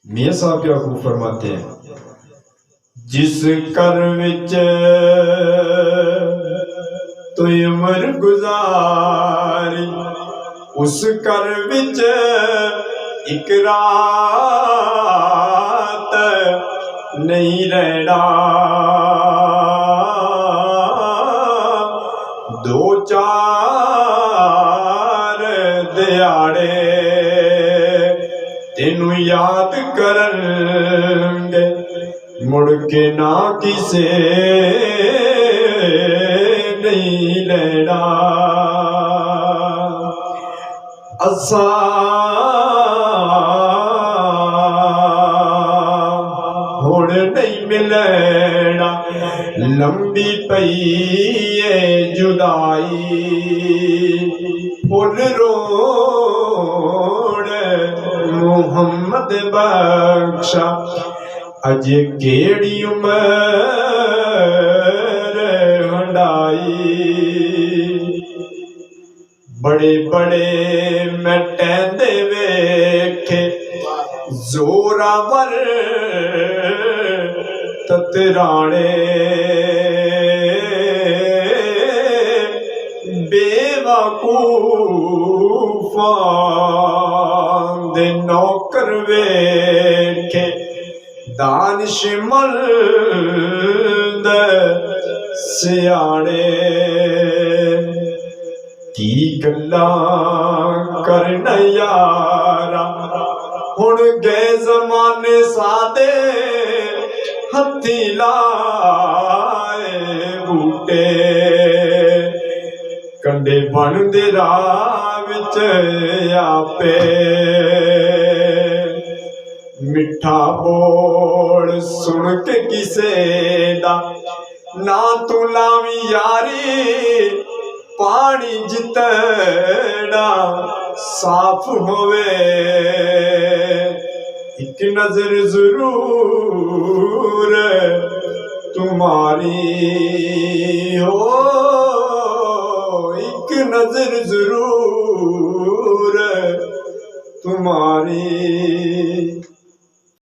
मियां साहब क्या खूब फरमाते हैं, जिस कर विच तू उम्र गुजारी उस कर विच एक रात नहीं रहना, दो चार दिहाड़े तेनू याद करनगे, मुड़ के ना किसे नहीं लेना। असा हुण नहीं मिलना, लंबी पई है जुदाई, फुल रोड़ मुहम्मद बख्शा, अजे केड़ी उम्र हंडाई। बड़े बड़े मैं टहंदे वेखे जोरावर ततराणे, बेवकूफां दे नौकर वेखे दानिशमंद सियाणे। की गल्लां करन यारा हुण गए जमाने सादे, हथी लाए बूटे कंडे बनदे राह विच आपे, मिठा बोल सुन के किसे दा ना तू लावी यारी, पानी जितना साफ होवे एक नजर जरूर तुम्हारी हो, एक नजर जरूर तुम्हारी।